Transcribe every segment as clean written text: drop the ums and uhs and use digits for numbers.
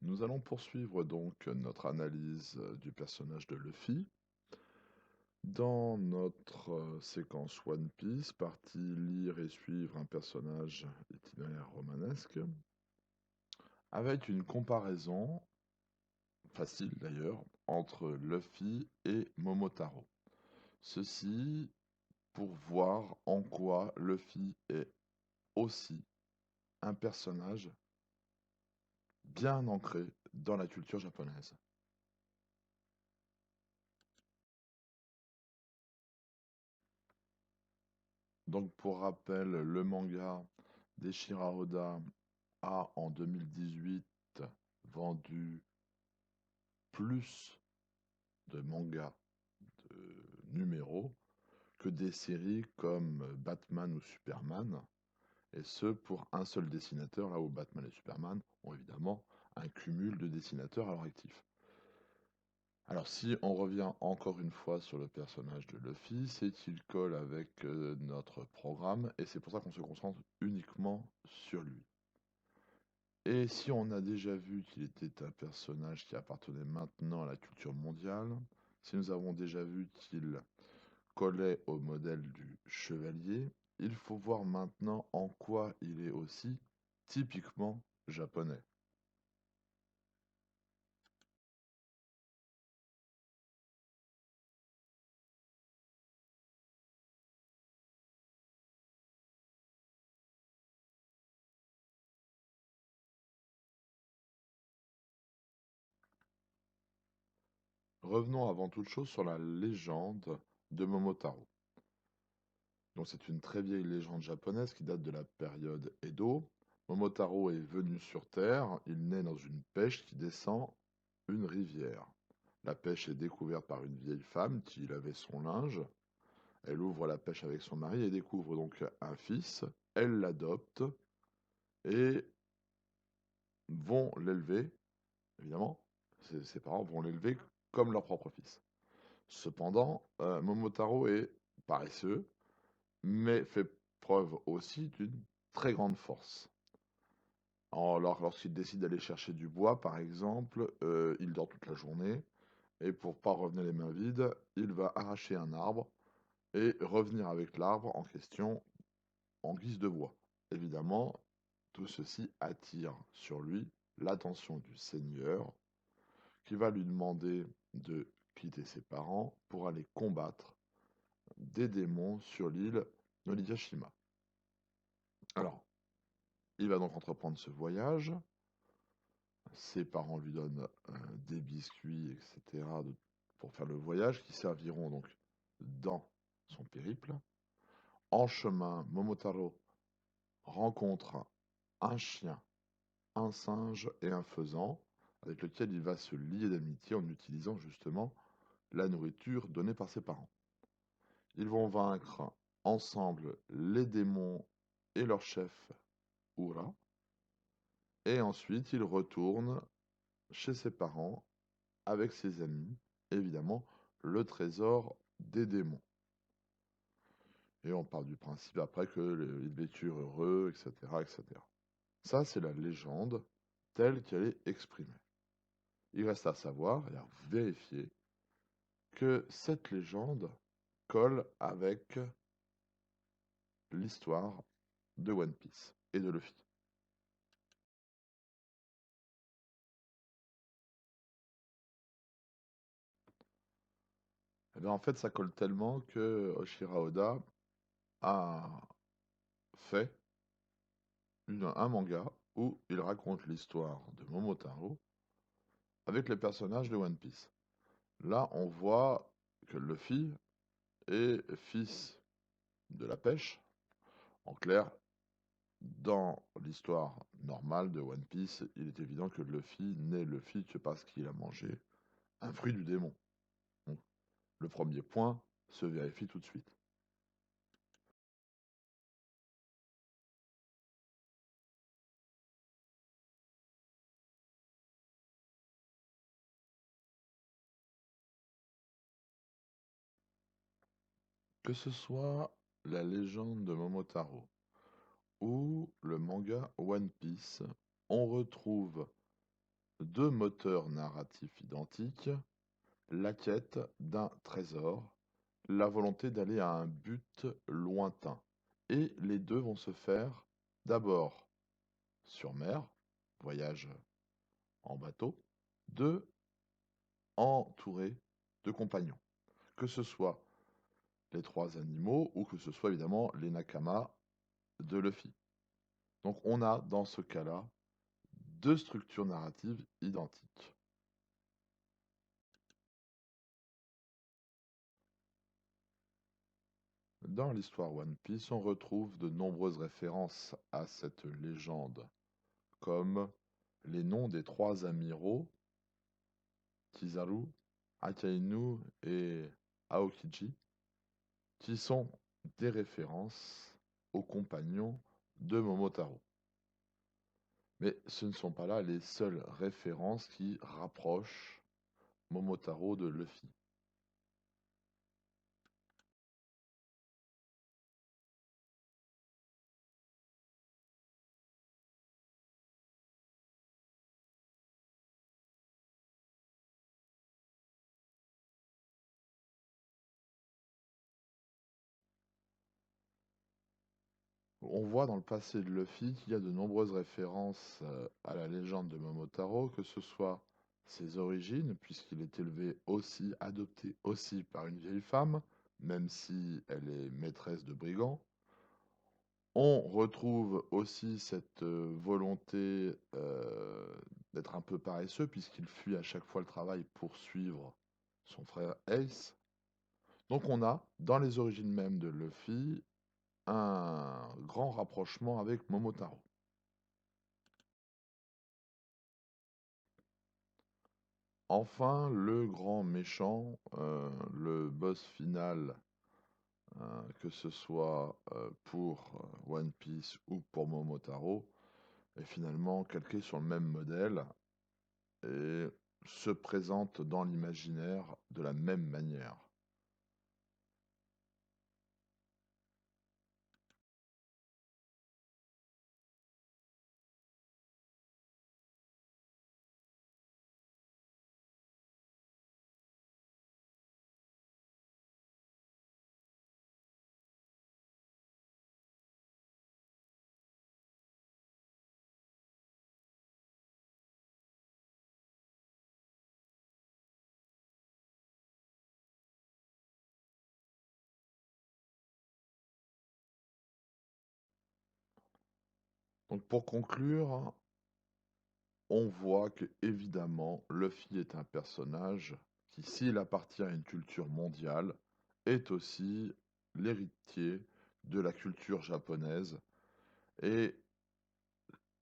Nous allons poursuivre donc notre analyse du personnage de Luffy dans notre séquence One Piece, partie lire et suivre un personnage itinéraire romanesque, avec une comparaison, facile d'ailleurs, entre Luffy et Momotaro. Ceci pour voir en quoi Luffy est aussi un personnage bien ancré dans la culture japonaise. Donc pour rappel, le manga d'Eshira Oda a en 2018 vendu plus de mangas de numéros que des séries comme Batman ou Superman, et ce pour un seul dessinateur, là où Batman et Superman ont évidemment un cumul de dessinateurs à leur actif. Alors si on revient encore une fois sur le personnage de Luffy, c'est qu'il colle avec notre programme, et c'est pour ça qu'on se concentre uniquement sur lui. Et si on a déjà vu qu'il était un personnage qui appartenait maintenant à la culture mondiale, si nous avons déjà vu qu'il collait au modèle du chevalier, il faut voir maintenant en quoi il est aussi typiquement japonais. Revenons avant toute chose sur la légende de Momotaro. Donc c'est une très vieille légende japonaise qui date de la période Edo. Momotaro est venu sur Terre, il naît dans une pêche qui descend une rivière. La pêche est découverte par une vieille femme qui lavait son linge. Elle ouvre la pêche avec son mari et découvre donc un fils. Elle l'adopte et vont l'élever, évidemment, ses parents vont l'élever comme leur propre fils. Cependant, Momotaro est paresseux, mais fait preuve aussi d'une très grande force. Lorsqu'il décide d'aller chercher du bois, par exemple, il dort toute la journée, et pour pas revenir les mains vides, il va arracher un arbre et revenir avec l'arbre en question en guise de bois. Évidemment, tout ceci attire sur lui l'attention du seigneur, qui va lui demander de quitter ses parents pour aller combattre des démons sur l'île d'Onigashima. Alors, il va donc entreprendre ce voyage. Ses parents lui donnent des biscuits, etc., pour faire le voyage, qui serviront donc dans son périple. En chemin, Momotaro rencontre un chien, un singe et un faisan, avec lequel il va se lier d'amitié en utilisant justement la nourriture donnée par ses parents. Ils vont vaincre ensemble les démons et leur chef Ura, et ensuite ils retournent chez ses parents avec ses amis, évidemment, le trésor des démons. Et on part du principe après qu'ils vécurent heureux, etc., etc. Ça, c'est la légende telle qu'elle est exprimée. Il reste à savoir et à vérifier que cette légende colle avec l'histoire de One Piece et de Luffy. Eh bien, en fait, ça colle tellement que Oshira Oda a fait un manga où il raconte l'histoire de Momotaro avec les personnages de One Piece. Là, on voit que Luffy est fils de la pêche. En clair, dans l'histoire normale de One Piece, il est évident que Luffy n'est Luffy que parce qu'il a mangé un fruit du démon. Donc, le premier point se vérifie tout de suite. Que ce soit la légende de Momotaro ou le manga One Piece, on retrouve deux moteurs narratifs identiques, la quête d'un trésor, la volonté d'aller à un but lointain. Et les deux vont se faire d'abord sur mer, voyage en bateau, deux entourés de compagnons, que ce soit les trois animaux ou que ce soit évidemment les nakamas de Luffy. Donc on a dans ce cas-là deux structures narratives identiques. Dans l'histoire One Piece, on retrouve de nombreuses références à cette légende, comme les noms des trois amiraux, Kizaru, Akainu et Aokiji, qui sont des références aux compagnons de Momotaro. Mais ce ne sont pas là les seules références qui rapprochent Momotaro de Luffy. On voit dans le passé de Luffy qu'il y a de nombreuses références à la légende de Momotaro, que ce soit ses origines, puisqu'il est élevé aussi, adopté aussi par une vieille femme, même si elle est maîtresse de brigands. On retrouve aussi cette volonté d'être un peu paresseux, puisqu'il fuit à chaque fois le travail pour suivre son frère Ace. Donc on a, dans les origines même de Luffy, un grand rapprochement avec Momotaro. Enfin, le grand méchant, le boss final, que ce soit pour One Piece ou pour Momotaro, est finalement calqué sur le même modèle et se présente dans l'imaginaire de la même manière. Donc pour conclure, on voit que évidemment Luffy est un personnage qui, s'il appartient à une culture mondiale, est aussi l'héritier de la culture japonaise et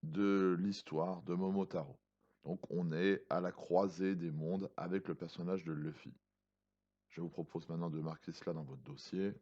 de l'histoire de Momotaro. Donc on est à la croisée des mondes avec le personnage de Luffy. Je vous propose maintenant de marquer cela dans votre dossier.